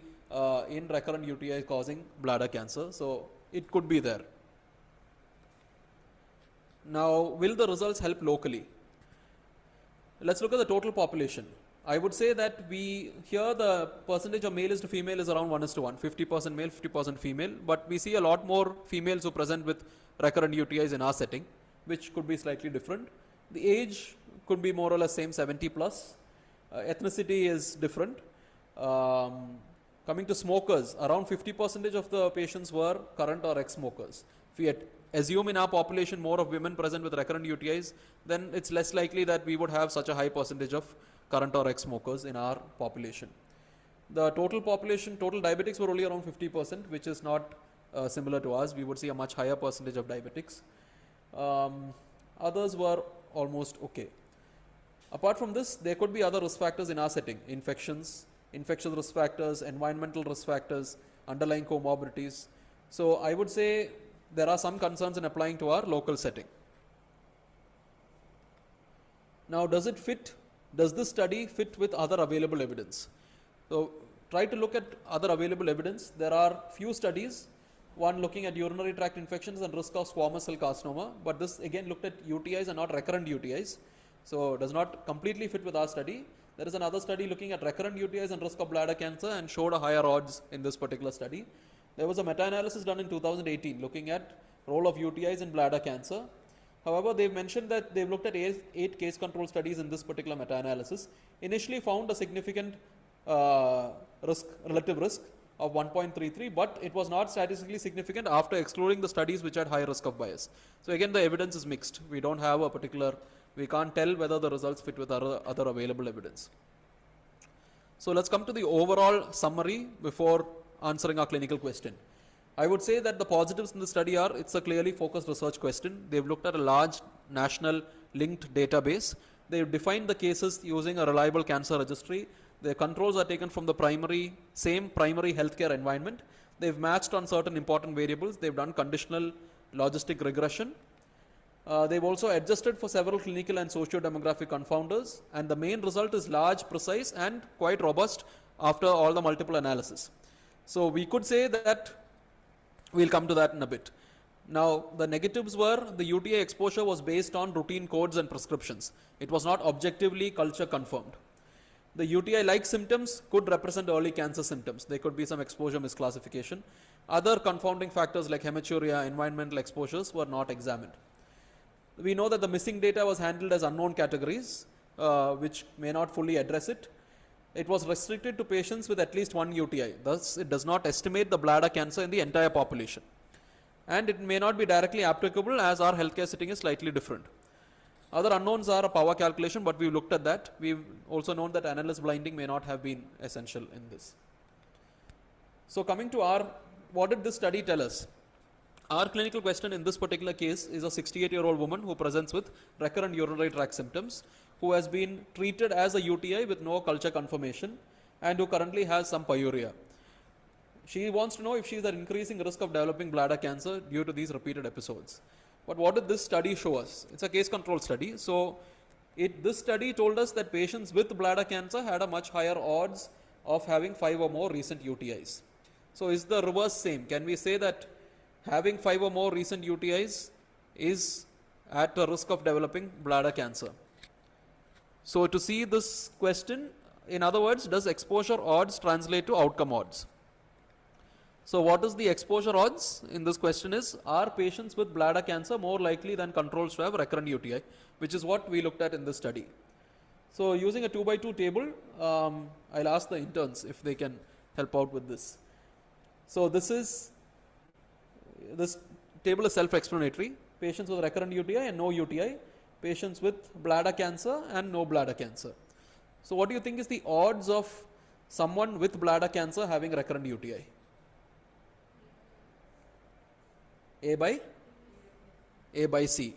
in recurrent UTI causing bladder cancer. So it could be there. Now, will the results help locally? Let's look at the total population. I would say that here the percentage of male is to female is around 1:1, 50% male, 50% female, but we see a lot more females who present with recurrent UTIs in our setting, which could be slightly different. The age could be more or less same, 70 plus. Ethnicity is different. Coming to smokers, around 50% of the patients were current or ex-smokers. If we assume in our population more of women present with recurrent UTIs, then it's less likely that we would have such a high percentage of current or ex-smokers in our population. The total population, total diabetics were only around 50%, which is not similar to us. We would see a much higher percentage of diabetics. Others were almost okay. Apart from this, there could be other risk factors in our setting: infections, infectious risk factors, environmental risk factors, underlying comorbidities. So I would say there are some concerns in applying to our local setting. Now, does this study fit with other available evidence? So try to look at other available evidence. There are few studies, one looking at urinary tract infections and risk of squamous cell carcinoma, but this again looked at UTIs and not recurrent UTIs. So does not completely fit with our study. There is another study looking at recurrent UTIs and risk of bladder cancer and showed a higher odds in this particular study. There was a meta-analysis done in 2018 looking at role of UTIs in bladder cancer. However, they've mentioned that they've looked at 8 case control studies in this particular meta-analysis. Initially found a significant relative risk of 1.33, but it was not statistically significant after excluding the studies which had high risk of bias. So again, the evidence is mixed. We don't have a particular, we can't tell whether the results fit with other available evidence. So let's come to the overall summary before answering our clinical question. I would say that the positives in the study are, it's a clearly focused research question. They've looked at a large national linked database. They've defined the cases using a reliable cancer registry. The controls are taken from the same primary healthcare environment. They've matched on certain important variables. They've done conditional logistic regression. They've also adjusted for several clinical and socio-demographic confounders. And the main result is large, precise, and quite robust after all the multiple analysis. So we could say that we'll come to that in a bit. Now, the negatives were the UTI exposure was based on routine codes and prescriptions. It was not objectively culture confirmed. The UTI-like symptoms could represent early cancer symptoms. There could be some exposure misclassification. Other confounding factors like hematuria, environmental exposures were not examined. We know that the missing data was handled as unknown categories, which may not fully address it. It was restricted to patients with at least one UTI. Thus, it does not estimate the bladder cancer in the entire population. And it may not be directly applicable as our healthcare setting is slightly different. Other unknowns are a power calculation, but we've looked at that. We've also known that analyst blinding may not have been essential in this. So coming to what did this study tell us? Our clinical question in this particular case is a 68-year-old woman who presents with recurrent urinary tract symptoms, who has been treated as a UTI with no culture confirmation and who currently has some pyuria. she wants to know if she is at increasing risk of developing bladder cancer due to these repeated episodes. But what did this study show us? It's a case control study. So this study told us that patients with bladder cancer had a much higher odds of having 5 or more recent UTIs. So is the reverse same? Can we say that having 5 or more recent UTIs is at a risk of developing bladder cancer? So to see this question, in other words, does exposure odds translate to outcome odds? So what is the exposure odds in this question is, are patients with bladder cancer more likely than controls to have recurrent UTI, which is what we looked at in this study. So using a 2x2 table, I'll ask the interns if they can help out with this. So this table is self-explanatory. Patients with recurrent UTI and no UTI, patients with bladder cancer and no bladder cancer. So what do you think is the odds of someone with bladder cancer having recurrent UTI? A by C.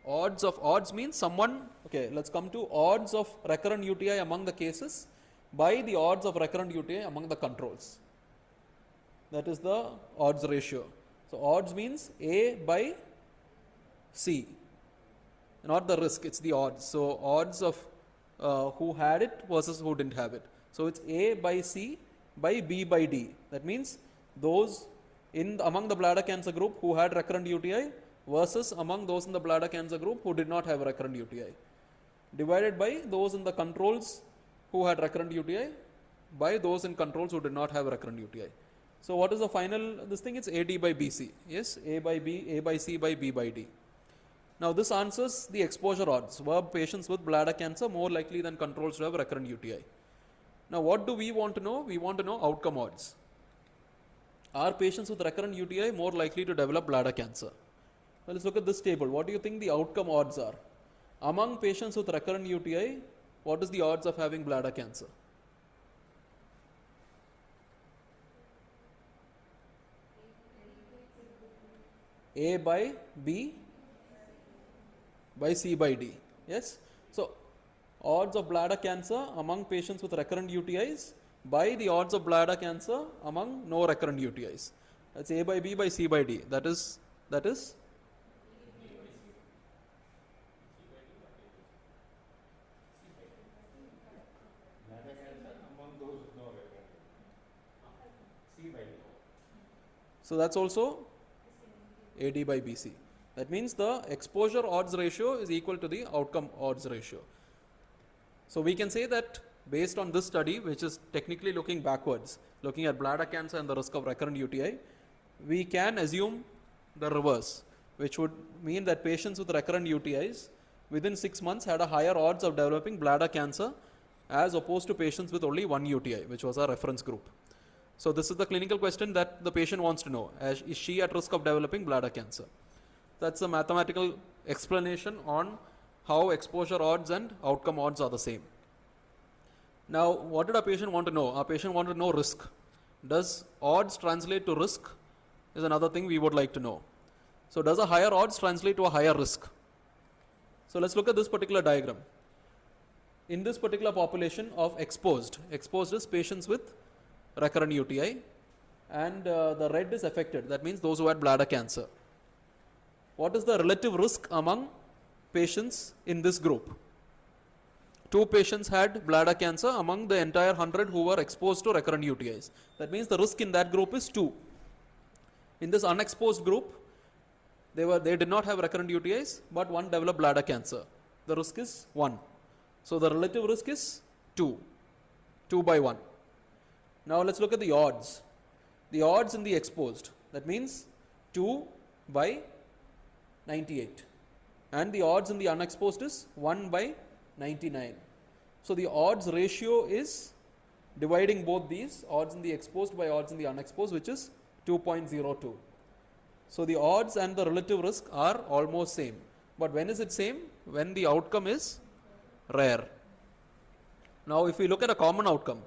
Odds means someone, okay, let's come to odds of recurrent UTI among the cases by the odds of recurrent UTI among the controls. That is the odds ratio. So odds means A by C, not the risk, it's the odds. So odds of who had it versus who didn't have it. So it's A by C by B by D. That means those among the bladder cancer group who had recurrent UTI versus among those in the bladder cancer group who did not have recurrent UTI, divided by those in the controls who had recurrent UTI by those in controls who did not have recurrent UTI. So what is the final, this thing is AD by BC, yes, A by B, A by C by B by D. Now this answers the exposure odds. Were patients with bladder cancer more likely than controls to have recurrent UTI? Now what do we want to know? We want to know outcome odds. Are patients with recurrent UTI more likely to develop bladder cancer? Well, let's look at this table. What do you think the outcome odds are? Among patients with recurrent UTI, what is the odds of having bladder cancer? A by B by C by D. Yes? So, odds of bladder cancer among patients with recurrent UTIs by the odds of bladder cancer among no recurrent UTIs. That's A by B by C by D. That is so that's also AD by BC. That means the exposure odds ratio is equal to the outcome odds ratio. So we can say that based on this study, which is technically looking backwards, looking at bladder cancer and the risk of recurrent UTI, we can assume the reverse, which would mean that patients with recurrent UTIs within 6 months had a higher odds of developing bladder cancer as opposed to patients with only one UTI, which was our reference group. So this is the clinical question that the patient wants to know. Is she at risk of developing bladder cancer? That's a mathematical explanation on how exposure odds and outcome odds are the same. Now, what did our patient want to know? Our patient wanted to know risk. Does odds translate to risk? Is another thing we would like to know. So, does a higher odds translate to a higher risk? So, let's look at this particular diagram. In this particular population of exposed is patients with recurrent UTI, and the red is affected. That means those who had bladder cancer. What is the relative risk among patients in this group? 2 patients had bladder cancer among the entire 100 who were exposed to recurrent UTIs. That means the risk in that group is 2. In this unexposed group, they did not have recurrent UTIs, but one developed bladder cancer. The risk is 1. So the relative risk is 2 by 1. Now let's look at the odds. The odds in the exposed, that means 2 by 98. And the odds in the unexposed is 1 by 99. So the odds ratio is dividing both these, odds in the exposed by odds in the unexposed, which is 2.02. So the odds and the relative risk are almost same. But when is it same? When the outcome is rare. Now if we look at a common outcome,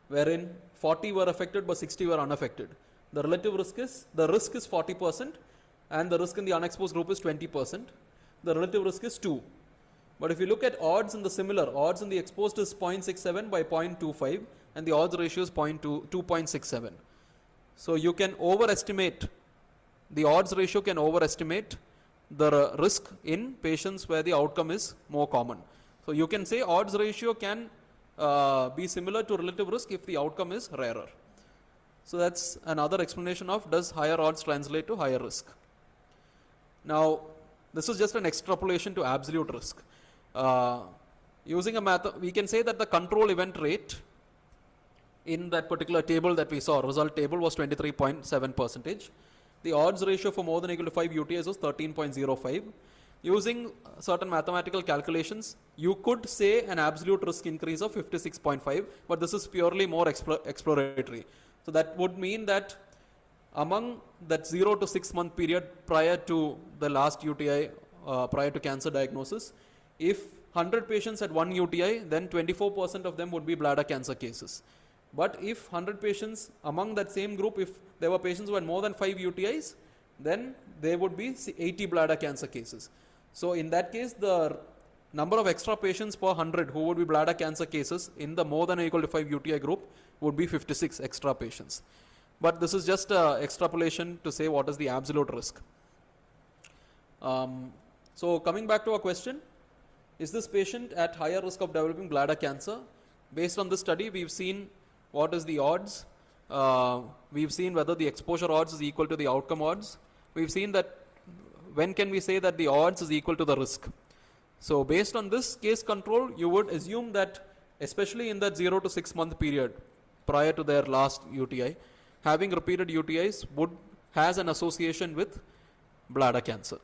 wherein 40 were affected but 60 were unaffected, the relative risk is 40% and the risk in the unexposed group is 20%. The relative risk is 2. But if you look at odds in the similar, odds in the exposed is 0.67 by 0.25, and the odds ratio is 2.67. So you can overestimate, the odds ratio can overestimate the risk in patients where the outcome is more common. So you can say odds ratio can be similar to relative risk if the outcome is rarer. So that's another explanation of does higher odds translate to higher risk. Now this is just an extrapolation to absolute risk. Using a method, we can say that the control event rate in that particular table that we saw, result table, was 23.7%. The odds ratio for more than or equal to 5 UTIs was 13.05. Using certain mathematical calculations, you could say an absolute risk increase of 56.5, but this is purely more exploratory. So that would mean that among that 0 to 6 month period prior to the last UTI, prior to cancer diagnosis, if 100 patients had one UTI, then 24% of them would be bladder cancer cases. But if 100 patients among that same group, if there were patients who had more than 5 UTIs, then there would be 80 bladder cancer cases. So in that case, the number of extra patients per 100 who would be bladder cancer cases in the more than or equal to 5 UTI group would be 56 extra patients. But this is just extrapolation to say what is the absolute risk. So coming back to our question, is this patient at higher risk of developing bladder cancer? Based on this study, we've seen what is the odds. We've seen whether the exposure odds is equal to the outcome odds. We've seen that when can we say that the odds is equal to the risk. So based on this case control, you would assume that especially in that 0 to 6 month period prior to their last UTI, having repeated UTIs has an association with bladder cancer.